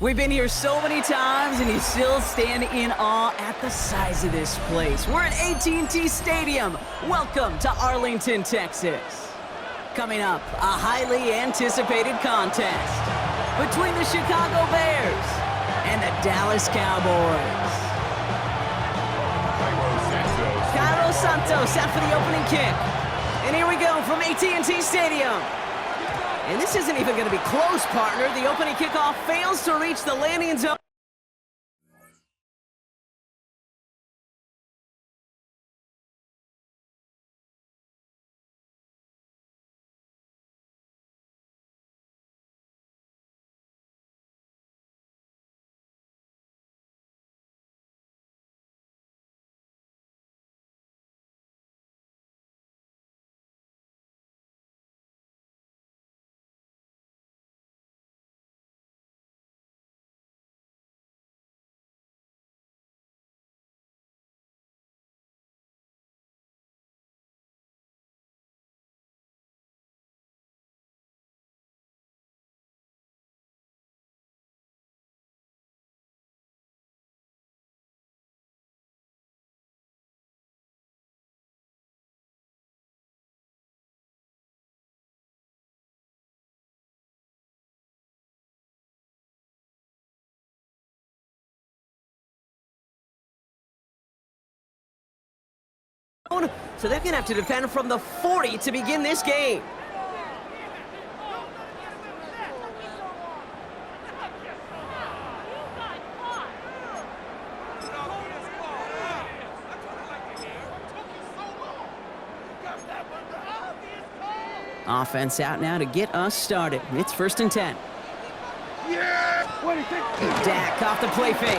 We've been here so many times, and you still stand in awe at the size of this place. We're at AT&T Stadium. Welcome to Arlington, Texas. Coming up, a highly anticipated contest between the Chicago Bears and the Dallas Cowboys. Cairo Santos set for the opening kick. And here we go from AT&T Stadium. And this isn't even going to be close, partner. The opening kickoff fails to reach the landing zone. So they're going to have to defend from the 40 to begin this game. Offense out now to get us started. It's 1st and 10. Dak off the play fake.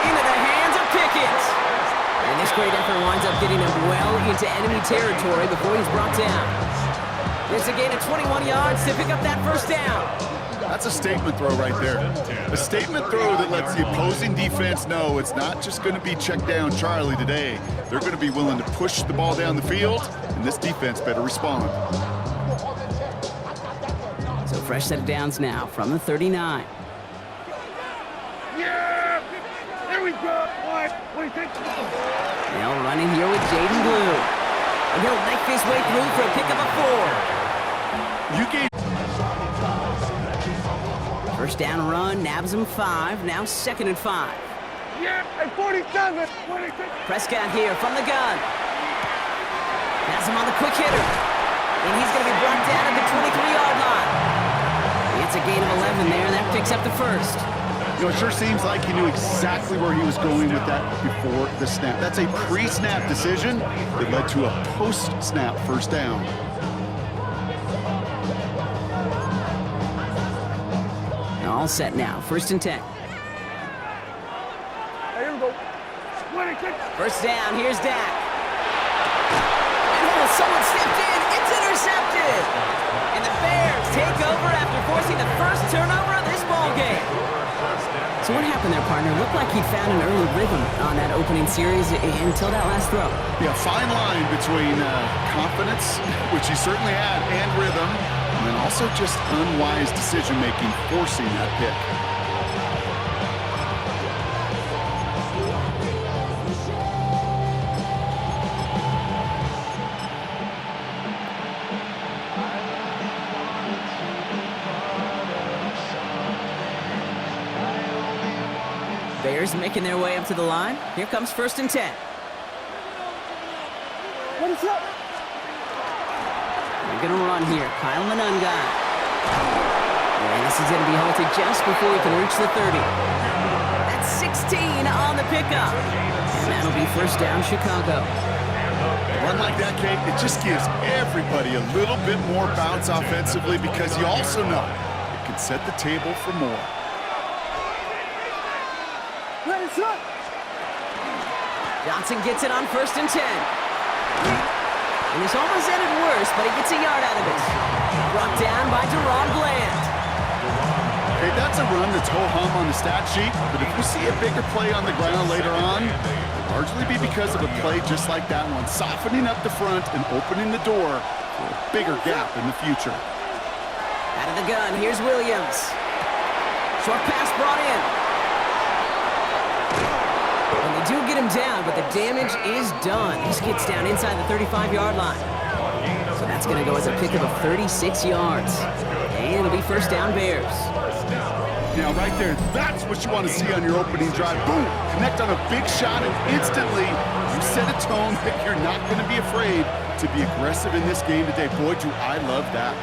Into the hands of Pickett. And this great effort winds up getting him well into enemy territory before he's brought down. It's a gain of 21 yards to pick up that first down. That's a statement throw right there. A statement throw that lets the opposing defense know it's not just going to be check down Charlie today. They're going to be willing to push the ball down the field, and this defense better respond. So fresh set of downs now from the 39. There we go. What do you think? Now running here with Jaden Blue. And he'll make his way through for a pickup of 4. You gave... First down run, nabs him 5. Now 2nd and 5. At 47. What do you think? Prescott here from the gun. Has him on the quick hitter. And he's going to be brought down at the 23-yard line. It's a gain of 11 there, and that picks up the first. You know, it sure seems like he knew exactly where he was going with that before the snap. That's a pre-snap decision that led to a post-snap first down. All set now. 1st and 10. Here we go. First down. Here's Dak. And someone stepped in. It's intercepted. And the Bears take over after forcing the first turnover of this ball game. So what happened there, partner? Looked like he found an early rhythm on that opening series until that last throw. Yeah, fine line between confidence, which he certainly had, and rhythm, and then also just unwise decision-making, forcing that pick. Bears making their way up to the line. Here comes 1st and 10. What is up? They're going to run here. Kyle Manunga. And this is going to be halted just before he can reach the 30. That's 16 on the pickup. And that'll be 1st down, Chicago. One like that, Kate, it just gives everybody a little bit more bounce offensively because you also know it can set the table for more. Johnson gets it on 1st and 10. And this almost ended worse, but he gets a yard out of it. Brought down by Deron Bland. Okay, that's a run that's ho-hum on the stat sheet, but if we see a bigger play on the ground later on, it'll largely be because of a play just like that one, softening up the front and opening the door for a bigger gap in the future. Out of the gun, here's Williams. Short pass brought in. And they do get him down, but the damage is done. He gets down inside the 35-yard line. So that's going to go as a pickup of 36 yards. And it'll be first down Bears. Now, right there, that's what you want to see on your opening drive. Boom! Connect on a big shot, and instantly you set a tone that you're not going to be afraid to be aggressive in this game today. Boy, do I love that.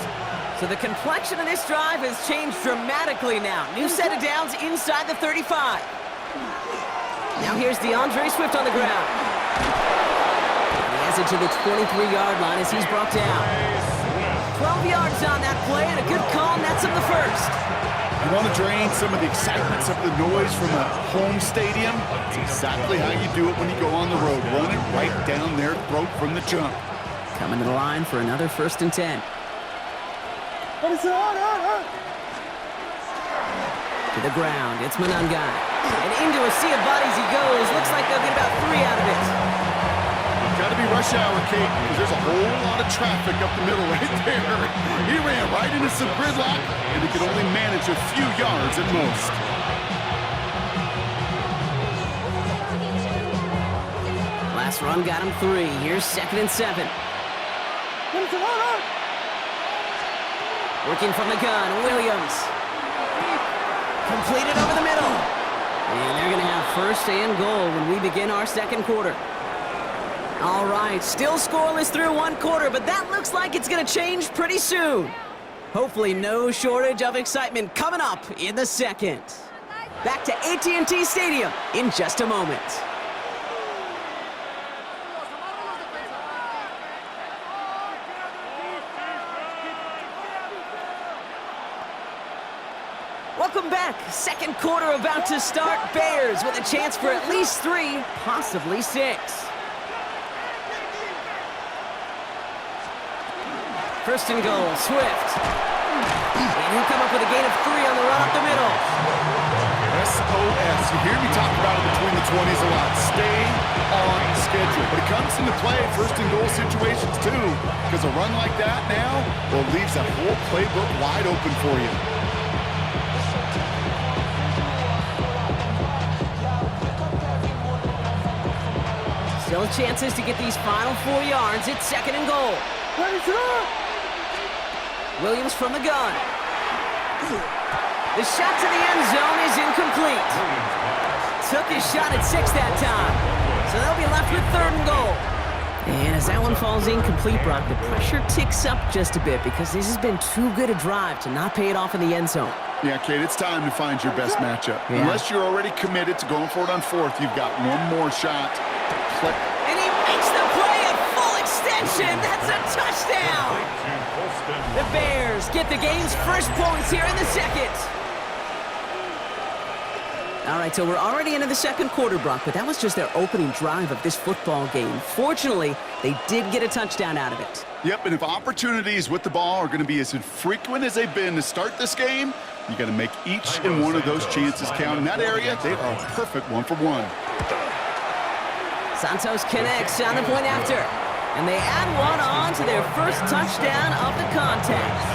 So the complexion of this drive has changed dramatically now. New set of downs inside the 35. Now here's DeAndre Swift on the ground. He has it to the 23-yard line as he's brought down. 12 yards on that play, and a good call nets him the first. You want to drain some of the excitement, some of the noise from a home stadium? It's exactly how you do it when you go on the road. Run it right down their throat from the jump. Coming to the line for another 1st and 10. To the ground, it's Manungai. And into a sea of bodies he goes. Looks like they'll get about 3 out of it. Got to be rush hour, Kate, because there's a whole lot of traffic up the middle right there. He ran right into some gridlock, and he could only manage a few yards at most. Last run got him 3. Here's 2nd and 7. Working from the gun, Williams. Completed over the middle. And they're going to have 1st and goal when we begin our 2nd quarter. All right, still scoreless through 1 quarter, but that looks like it's going to change pretty soon. Hopefully no shortage of excitement coming up in the 2nd. Back to AT&T Stadium in just a moment. Welcome back. 2nd quarter about to start. Bears with a chance for at least 3, possibly 6. 1st and goal, Swift. And he'll come up with a gain of 3 on the run up the middle. SOS. You hear me talk about it between the 20s a lot. Stay on schedule. But it comes into play 1st and goal situations too, because a run like that now, well, leaves that whole playbook wide open for you. Still chances to get these final 4 yards. It's 2nd and goal. Williams from the gun. The shot to the end zone is incomplete. Took his shot at 6 that time. So they'll be left with 3rd and goal. And as that one falls incomplete, Brock, the pressure ticks up just a bit because this has been too good a drive to not pay it off in the end zone. Yeah, Kate, it's time to find your best matchup. Yeah. Unless you're already committed to going for it on 4th, you've got one more shot. And he makes the play at full extension. That's a touchdown. The Bears get the game's first points here in the 2nd. All right, so we're already into the 2nd quarter, Brock, but that was just their opening drive of this football game. Fortunately, they did get a touchdown out of it. Yep, and if opportunities with the ball are going to be as infrequent as they've been to start this game, you got to make each and one of those chances count. In that area, they are a perfect 1-for-1. Santos connects on the point after. And they add one on to their first touchdown of the contest.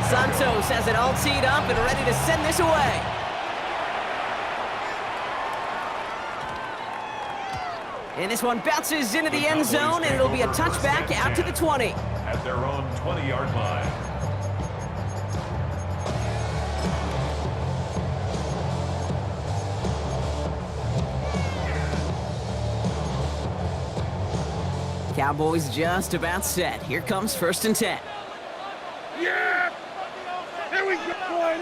Santos has it all teed up and ready to send this away. And this one bounces into the end zone, and it'll be a touchback out to the 20. At their own 20-yard line. Cowboys just about set. Here comes 1st and 10. Yeah! Here we go, boy!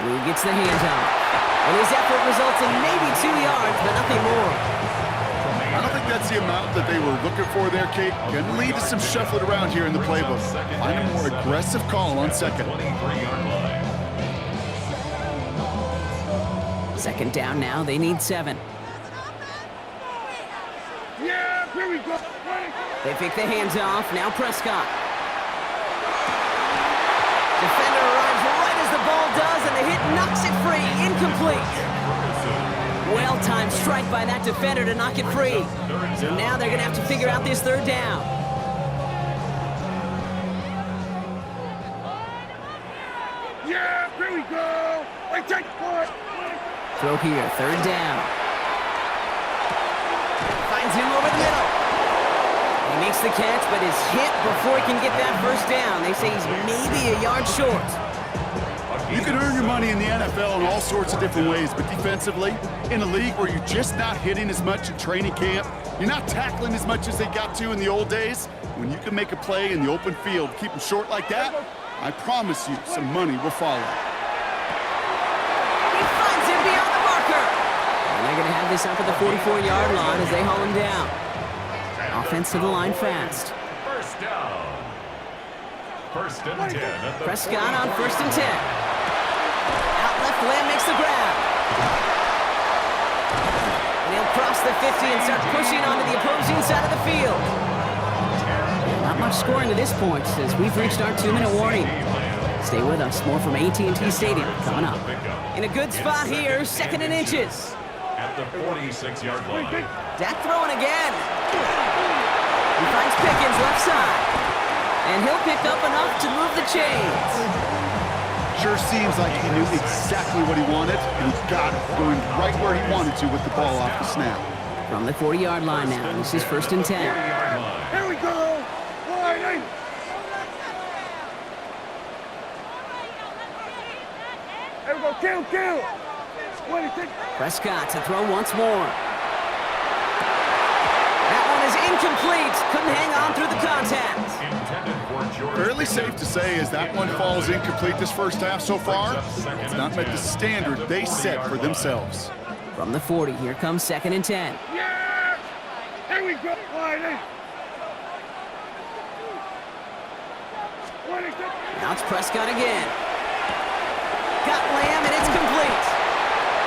Blue gets the handoff. And his effort results in maybe 2 yards, but nothing more. I don't think that's the amount that they were looking for there, Kate. Going to lead to some shuffling around here in the playbook. Find a more aggressive call on 2nd. 2nd down now. They need 7. Yeah, here we go. They pick the hands off. Now Prescott. Defender arrives right as the ball does, and the hit knocks it free. Incomplete. Well-timed strike by that defender to knock it free. So now they're going to have to figure out this third down. Yeah, here we go. Wait, take one. Throw here, third down. Finds him over the middle. He makes the catch, but is hit before he can get that first down. They say he's maybe a yard short. You can earn your money in the NFL in all sorts of different ways, but defensively, in a league where you're just not hitting as much in training camp, you're not tackling as much as they got to in the old days, when you can make a play in the open field, keep them short like that, I promise you some money will follow. He finds him beyond the marker. And they're going to have this up at the 44-yard line as they haul him down. Offense to the line fast. First down. First and 10 at the Prescott on first and 10. Out left, Lamb makes the grab. And he'll cross the 50 and start pushing onto the opposing side of the field. Not much scoring to this point as we've reached our 2-minute warning. Stay with us. More from AT&T Stadium coming up. In a good spot here, second and inches. at the 46-yard line. Dak throwing again. He finds Pickens left side. And he'll pick up enough to move the chains. Sure seems like he knew exactly what he wanted, and he got it going right where he wanted to with the ball off the snap. From the 40-yard line now, this is first and 10. Here we go. Wide eight. Here we go. Kill. 26. Prescott to throw once more. That one is incomplete. Couldn't hang on through the contact. Fairly safe to say as that one falls incomplete this first half so far, it's not met the standard they set for themselves. From the 40, here comes second and 10. Yeah. Here we go. Wide eight. 26. Now it's Prescott again. Got Lamb, and it's complete.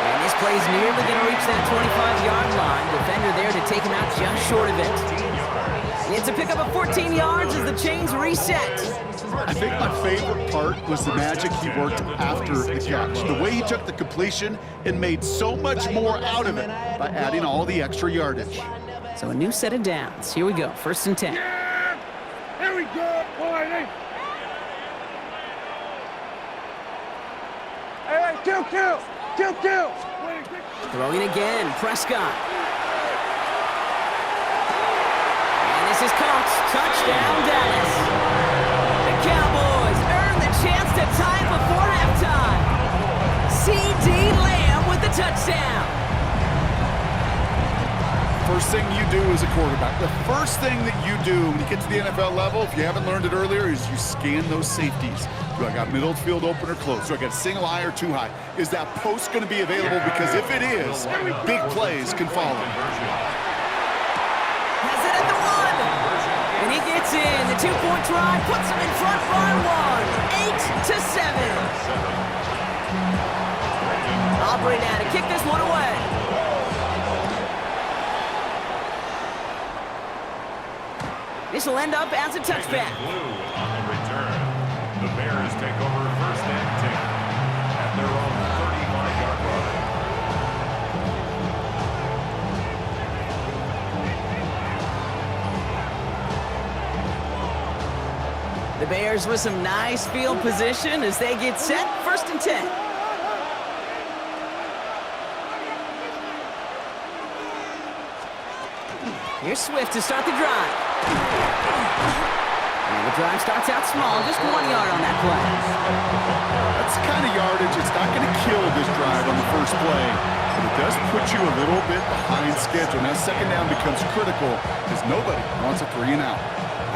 And this play's nearly going to reach that 25-yard line. Defender there to take him out just short of it. It's a pickup of 14 yards as the chains reset. I think my favorite part was the magic he worked after the catch. The way he took the completion and made so much more out of it by adding all the extra yardage. So a new set of downs. Here we go, first and 10. Yeah. Here we go. Wide eight. Hey, kill. 26. Throwing again, Prescott. And this is caught. Touchdown, Dallas. The Cowboys earn the chance to tie it before halftime. C.D. Lamb with the touchdown. First thing you do as a quarterback, the first thing that you do when you get to the NFL level, if you haven't learned it earlier, is you scan those safeties. Do I got middle field open or close? Do I got a single high or too high? Is that post going to be available? Because if it is, big plays can follow. Has it at the 1. And he gets in. The 2-point try puts him in front by 1. 8-7. Aubrey now to kick this one away. This will end up as a touchback. Blue on the return. The Bears take over first and 10 at their own 35-yard line. The Bears with some nice field position as they get set, first and 10. Here's Swift to start the drive. And the drive starts out small, just 1 yard on that play. That's the kind of yardage, it's not going to kill this drive on the first play, but it does put you a little bit behind schedule. Now second down becomes critical because nobody wants a 3 and out.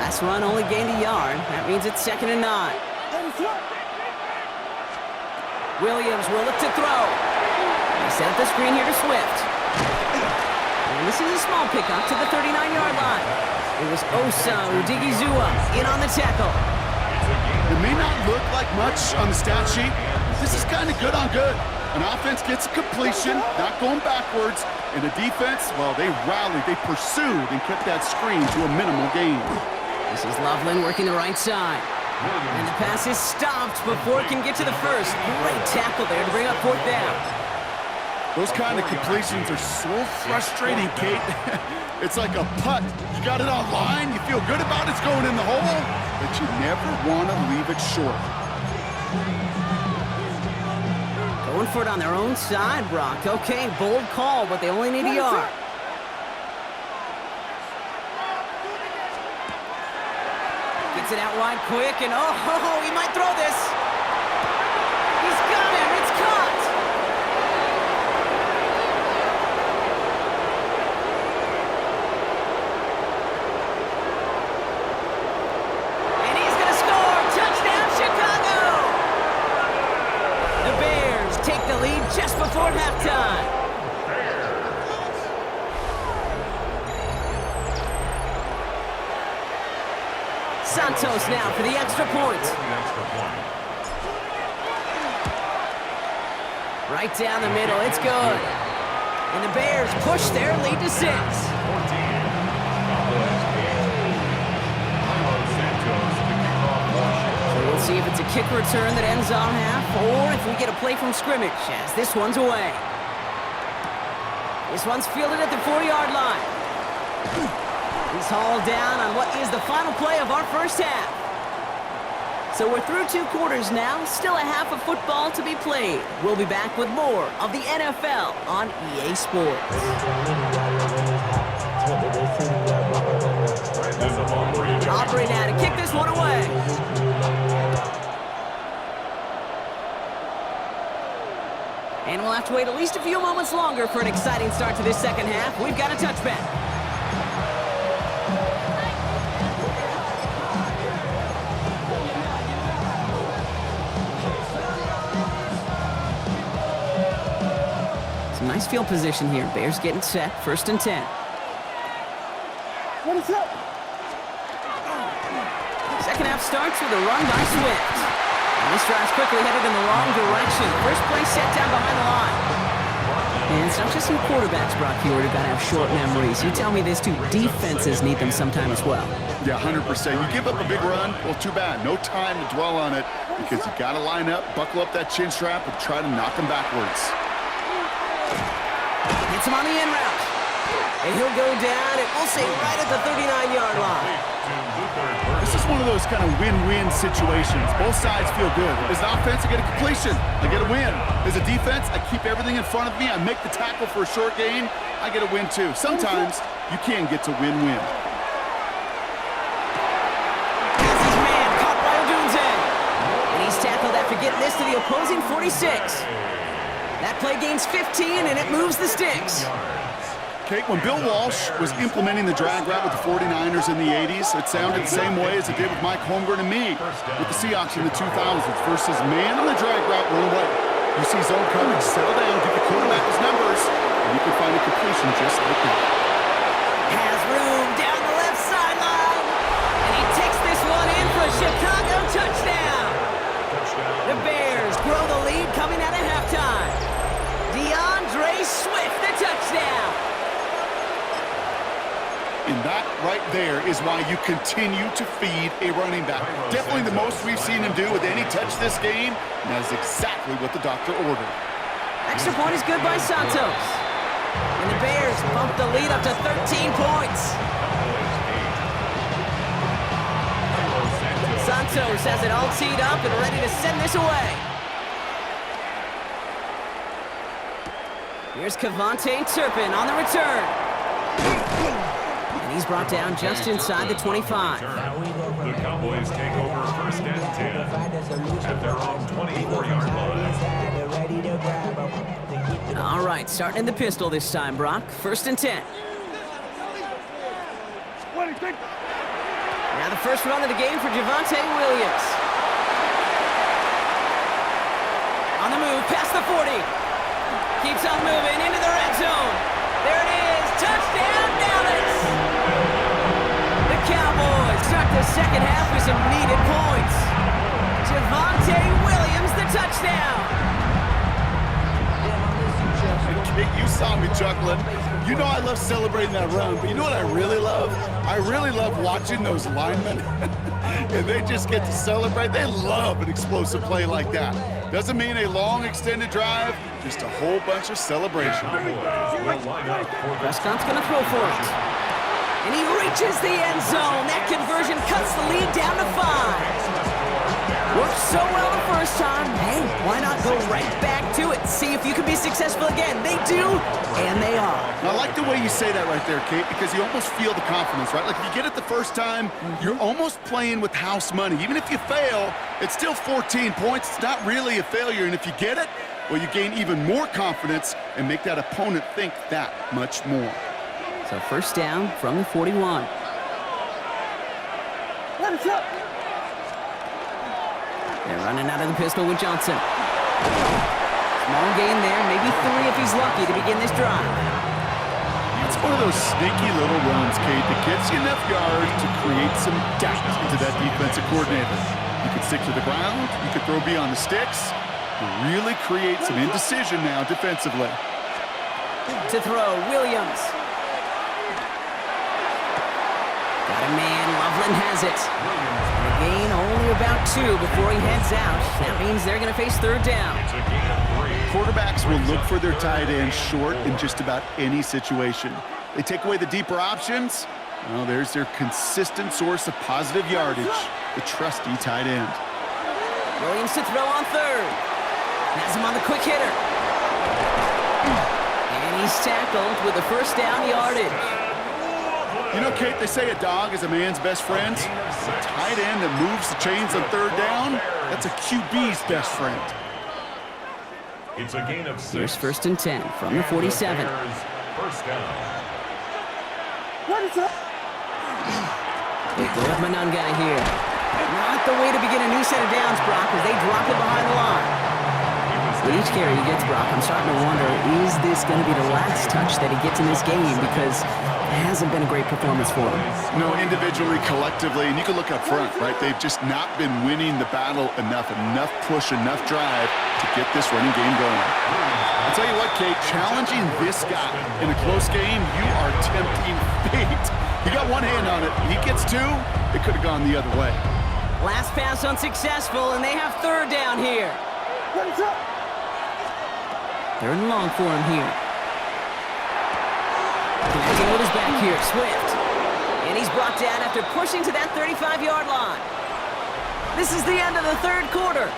Last run only gained a yard. That means it's second and 9. Williams will look to throw. They set up the screen here to Swift. And this is a small pickup to the 39-yard line. It was Osa Odigizua in on the tackle. It may not look like much on the stat sheet, but this is kind of good on good. An offense gets a completion, not going backwards, and the defense, well, they rallied, they pursued, and kept that screen to a minimal gain. This is Loveland working the right side. And the pass is stopped before it can get to the first. Great tackle there to bring up fourth down. Those kind of completions are so frustrating, Kate. It's like a putt. You got it on line, you feel good about it's going in the hole, but you never want to leave it short. Going for it on their own side, Brock. Okay, bold call, but they only need a yard. Gets it out wide quick, and oh, he might throw this. He's got him. It's caught. And he's going to score. Touchdown, Chicago. The Bears take the lead just before halftime. Santos now for the extra point. Right down the middle, it's good. And the Bears push their lead to 6. So we'll see if it's a kick return that ends on half, or if we get a play from scrimmage, as this one's away. This one's fielded at the 4-yard line. He's hauled down on what is the final play of our first half. So we're through 2 quarters now, still a half of football to be played. We'll be back with more of the NFL on EA Sports. Aubrey now to kick this one away. And we'll have to wait at least a few moments longer for an exciting start to this second half. We've got a touchback. Nice field position here. Bears getting set. 1st and 10. What is up? Second half starts with a run by Swift. And this drive's quickly headed in the wrong direction. First play set down behind the line. And it's not just some quarterbacks, Brock Hewitt, who got to have short memories. You tell me this too. Defenses need them sometime as well. Yeah, 100%. You give up a big run, well, too bad. No time to dwell on it because you got to line up, buckle up that chin strap, and try to knock them backwards. Hits him on the in route. And he'll go down, and we'll say right at the 39-yard line. This is one of those kind of win-win situations. Both sides feel good. As an offense, I get a completion. I get a win. As a defense, I keep everything in front of me. I make the tackle for a short gain. I get a win, too. Sometimes you can get to win-win. That's his man, caught by Odunze. And he's tackled after getting this to the opposing 46. That play gains 15, and it moves the sticks. Kate, when Bill Walsh was implementing the drag route with the 49ers in the 80s, it sounded the same way as it did with Mike Holmgren and me with the Seahawks in the 2000s versus man on the drag route, run away. You see zone coverage, settle down, give the quarterback his numbers, and you can find a completion just like that. Has room down the left sideline, and he takes this one in for a Chicago touchdown. The Bears grow the lead coming out of halftime. DeAndre Swift, the touchdown. And that right there is why you continue to feed a running back. Definitely the most we've seen him do with any touch this game, and that is exactly what the doctor ordered. Extra point is good by Santos. And the Bears bump the lead up to 13 points. Santos has it all teed up and ready to send this away. Here's Kevontae Turpin on the return. And he's brought down just inside the 25. The Cowboys take over 1st and 10 at their own 24-yard line. All right, starting in the pistol this time, Brock. 1st and 10. Now the first run of the game for Javonte Williams. On the move, past the 40. Keeps on moving into the red zone. There it is, touchdown Dallas! The Cowboys start the second half with some needed points. Javonte Williams, the touchdown. Kate, you saw me chuckling. You know I love celebrating that run, but you know what I really love? I really love watching those linemen, and they just get to celebrate. They love an explosive play like that. Doesn't mean a long, extended drive, just a whole bunch of celebration. Prescott's going to throw for it. And he reaches the end zone. That conversion cuts the lead down to 5. Worked so well the first time. Hey, why not go right back to it? See if you can be successful again. They do, and they are. I like the way you say that right there, Kate, because you almost feel the confidence, right? Like if you get it the first time, you're almost playing with house money. Even if you fail, it's still 14 points. It's not really a failure, and if you get it, well, you gain even more confidence and make that opponent think that much more. So first down from the 41. Let us up. They're running out of the pistol with Johnson. Small gain there, maybe 3 if he's lucky to begin this drive. It's one of those sneaky little runs, Kate, that gets you enough yards to create some doubt into that defensive coordinator. You could stick to the ground, you could throw beyond the sticks, and really create some indecision now defensively. To throw, Williams. Got a man, Loveland has it. And a gain only about 2 before he heads out. That means they're going to face third down. Quarterbacks will look for their tight end short in just about any situation. They take away the deeper options. Well, there's their consistent source of positive yardage, the trusty tight end. Williams to throw on third. Has him on the quick hitter. And he's tackled with the first down yardage. You know, Kate, they say a dog is a man's best friend. A tight end that moves the chains on third down, that's a QB's best friend. It's a gain of 6. Here's first and 10 from the 47. First down. Let us up. They go with Manunga here. Not the way to begin a new set of downs, Brock, as they drop it behind the line. With each carry he gets, Brock, I'm starting to wonder, is this going to be the last touch that he gets in this game? Because it hasn't been a great performance for him. No, individually, collectively, and you can look up front, right? They've just not been winning the battle enough push, enough drive to get this running game going. I'll tell you what, Kate, challenging this guy in a close game, you are tempting fate. He got one hand on it. He gets 2, it could have gone the other way. Last pass unsuccessful, and they have third down here. Let us up. Third and long for him here. Connecting with his back here, Swift. And he's brought down after pushing to that 35-yard line. This is the end of the third quarter.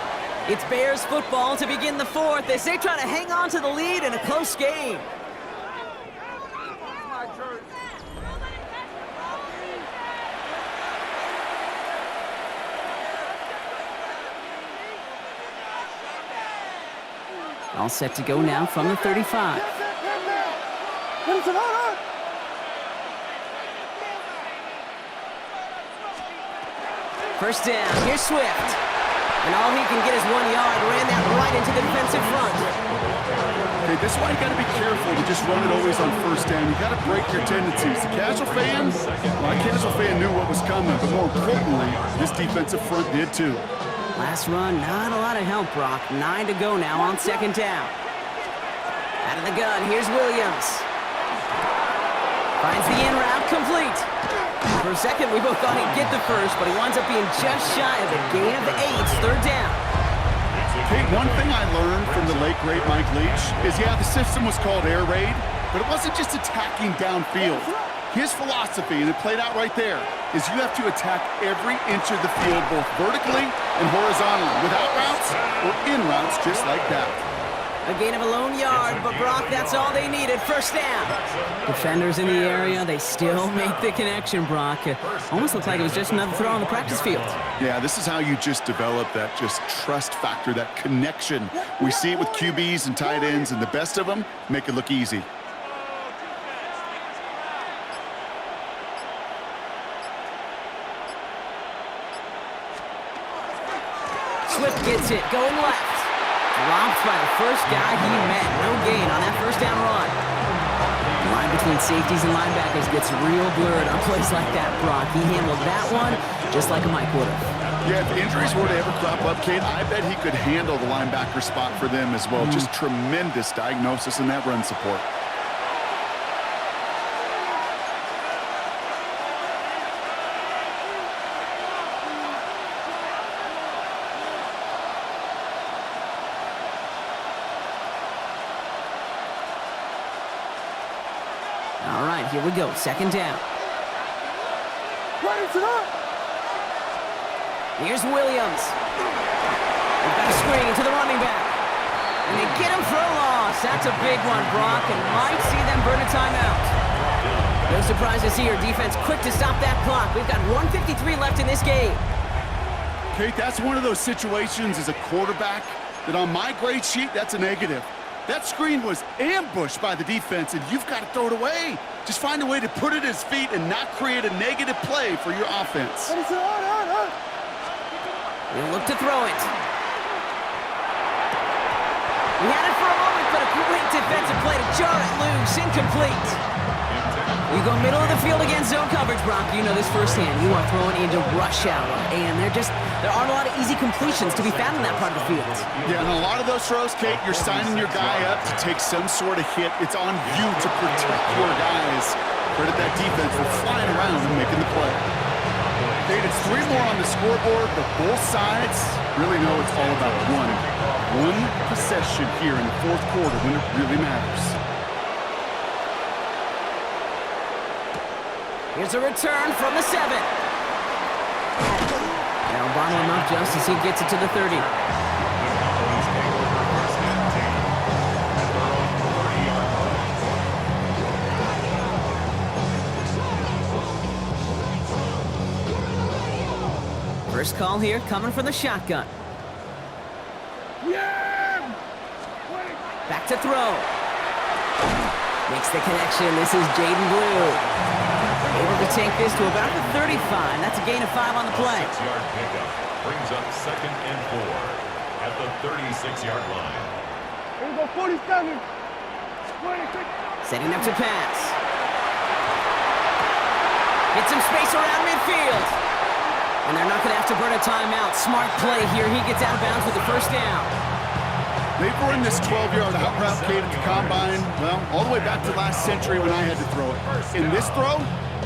It's Bears football to begin the fourth as they try to hang on to the lead in a close game. All set to go now from the 35. First down, here's Swift. And all he can get is 1 yard, ran that right into the defensive front. Okay, this is why you got to be careful to just run it always on first down. You got to break your tendencies. The casual fan, well, a casual fan knew what was coming, but more importantly, this defensive front did too. Last run, not a lot of help, Brock. 9 to go now on second down. Out of the gun, here's Williams. Finds the in route, complete. For a second, we both thought he'd get the first, but he winds up being just shy of a gain of 8, third down. Hey, one thing I learned from the late, great Mike Leach is, yeah, the system was called air raid, but it wasn't just attacking downfield. His philosophy, and it played out right there, is you have to attack every inch of the field, both vertically and horizontally, without routes or in routes just like that. A gain of a lone yard, but Brock, that's all they needed. First down. Defenders in the area, they still make the connection, Brock. Almost looked like it was just another throw on the practice field. Yeah, this is how you just develop that just trust factor, that connection. We see it with QBs and tight ends, and the best of them make it look easy. Swift gets it, going left. Dropped by the first guy he met. No gain on that first down run. The line between safeties and linebackers gets real blurred on plays like that, Brock. He handled that one just like a Mike would have. Yeah, if injuries were to ever crop up, Kate, I bet he could handle the linebacker spot for them as well. Just tremendous diagnosis in that run support. All right, here we go. Second down. Here's Williams. They've got a screen to the running back. And they get him for a loss. That's a big one, Brock, and might see them burn a timeout. No surprises here. Defense quick to stop that clock. We've got 1:53 left in this game. Kate, that's one of those situations as a quarterback that on my grade sheet, that's a negative. That screen was ambushed by the defense, and you've got to throw it away. Just find a way to put it at his feet and not create a negative play for your offense. He'll look to throw it. He had it for a moment, but a great defensive play to jar it loose. Incomplete. You go middle of the field against zone coverage, Brock. You know this firsthand. You are throwing into rush hour, and there aren't a lot of easy completions to be found in that part of the field. Yeah, and a lot of those throws, Kate, you're signing your guy up to take some sort of hit. It's on you to protect your guys. Credit that defense for flying around and making the play. Kate, it's 3 more on the scoreboard, but both sides really know it's all about one possession here in the fourth quarter when it really matters. Here's a return from the 7. Now bottle him up just as he gets it to the 30. First call here coming from the shotgun. Back to throw. Makes the connection. This is Jaden Blue. Able to take this to about the 35. That's a gain of 5 on the play. 6-yard pickup brings up 2nd and 4 at the 36-yard line. Here we go, 47. 26. Setting up to pass. Get some space around midfield. And they're not going to have to burn a timeout. Smart play here. He gets out of bounds with the first down. They've run this 12-yard out route, Kate, at the combine, well, all the way back to last century when I had to throw it. In this throw,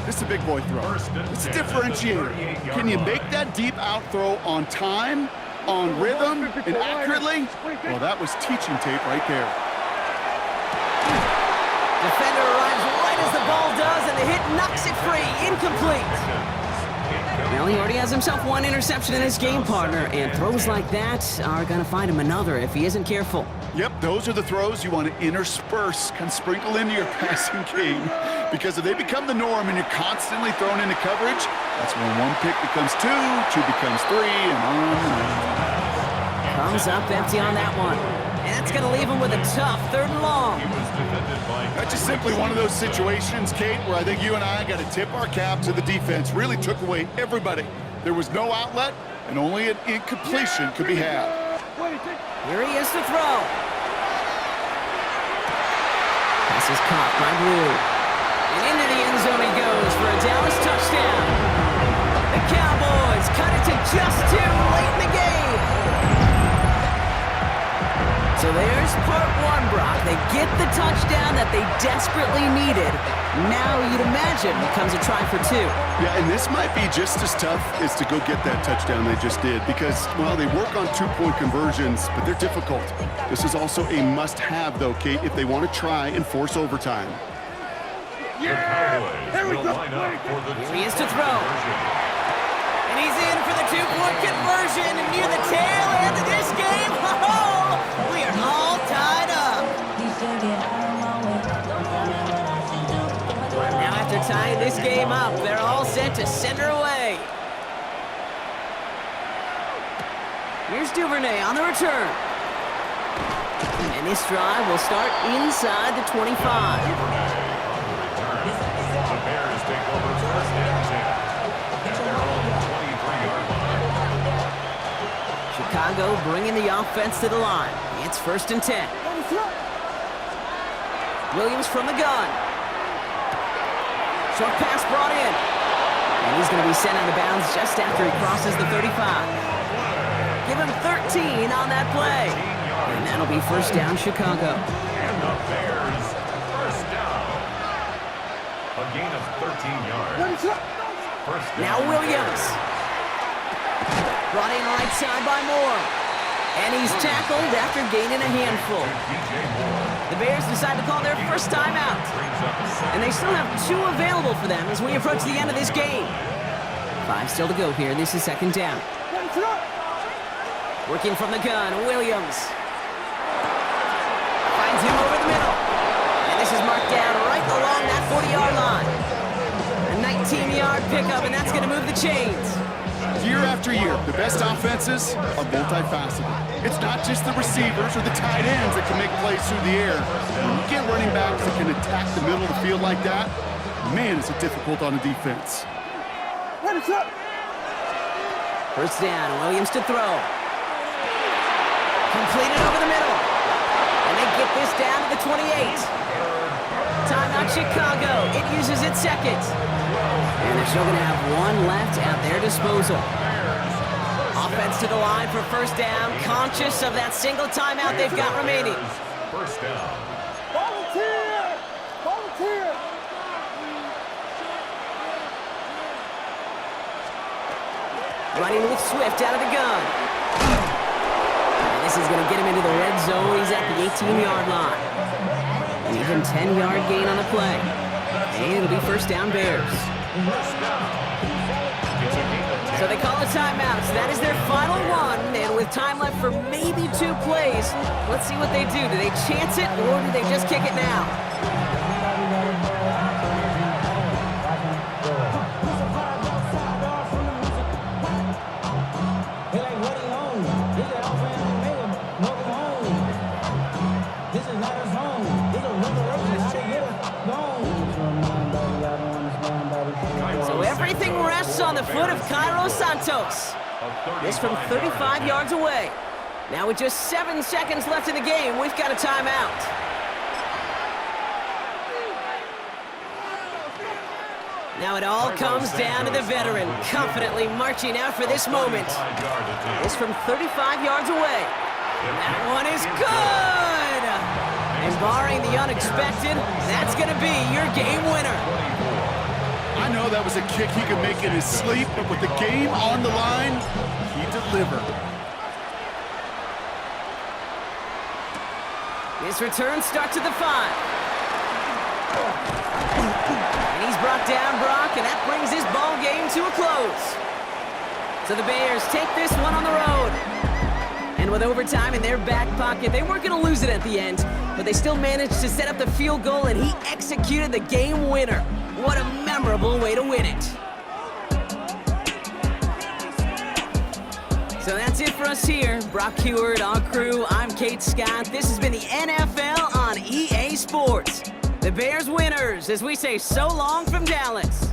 this is a big boy throw. It's a differentiator. Can you make that deep out throw on time, on rhythm, and accurately? Well, that was teaching tape right there. Defender arrives right as the ball does, and the hit knocks it free. Incomplete. Well, he already has himself 1 interception in his game, partner, and throws like that are going to find him another if he isn't careful. Yep, those are the throws you want to intersperse, kind of sprinkle into your passing game, because if they become the norm and you're constantly thrown into coverage, that's when 1 pick becomes 2, 2 becomes 3, and on and on. Comes up empty on that one. And that's going to leave him with a tough 3rd and long. That's just simply one of those situations, Kate, where I think you and I got to tip our cap to the defense. Really took away everybody. There was no outlet, and only an incompletion could be had. Here he is to throw. Pass is caught by Blue. And into the end zone he goes for a Dallas touchdown. The Cowboys cut it to just 2 late in the game. So there's part 1, Brock. They get the touchdown that they desperately needed. Now, you'd imagine, becomes a try for 2. Yeah, and this might be just as tough as to go get that touchdown they just did because, well, they work on 2-point conversions, but they're difficult. This is also a must-have, though, Kate, if they want to try and force overtime. Here we go. He is to throw. And he's in for the 2-point conversion. And near the tail end of this game, we are all tied up. Now after tying this game up, they're all set to send her away. Here's Duvernay on the return. And this drive will start inside the 25. The Bears take over 1st and 10 at their own 23-yard line. Chicago bringing the offense to the line. It's 1st and 10. Williams from the gun. Short pass brought in. And he's going to be sent out of bounds just after he crosses the 35. Give him 13 on that play. And that'll be first down, Chicago. And the Bears first down. A gain of 13 yards. First down. Now Williams. Brought in right side by Moore. And he's tackled after gaining a handful. The Bears decide to call their first timeout. And they still have 2 available for them as we approach the end of this game. 5 still to go here. This is second down. Working from the gun, Williams. Finds him over the middle. And this is marked down right along that 40-yard line. A 19-yard pickup, and that's going to move the chains. Year after year, the best offenses are multifaceted. It's not just the receivers or the tight ends that can make plays through the air. When you get running backs that can attack the middle of the field like that, man, is it difficult on a defense. First down, Williams to throw. Completed over the middle. And they get this down to the 28. Timeout Chicago. It uses its second. And they're still going to have 1 left at their disposal. Offense to the line for first down, conscious of that single timeout they've got remaining. First down. Volunteer! Volunteer! Running with Swift out of the gun. And this is going to get him into the red zone. He's at the 18-yard line. An even 10-yard gain on the play. And it'll be first down Bears. So they call a timeout. So that is their final one. And with time left for maybe 2 plays, let's see what they do. Do they chance it or do they just kick it now? So everything rests on the foot of Cairo Santos. This from 35 yards away. Now with just 7 seconds left in the game, we've got a timeout. Now it all comes down to the veteran, confidently marching out for this moment. This from 35 yards away. That one is good! And barring the unexpected, that's going to be your game winner. I know that was a kick he could make in his sleep, but with the game on the line, he delivered. This return starts at the 5. And he's brought down Brock, and that brings his ball game to a close. So the Bears take this one on the road. And with overtime in their back pocket, they weren't going to lose it at the end, but they still managed to set up the field goal, and he executed the game winner. What a memorable way to win it. So that's it for us here. Brock Heward, our crew, I'm Kate Scott. This has been the NFL on EA Sports. The Bears winners as we say so long from Dallas.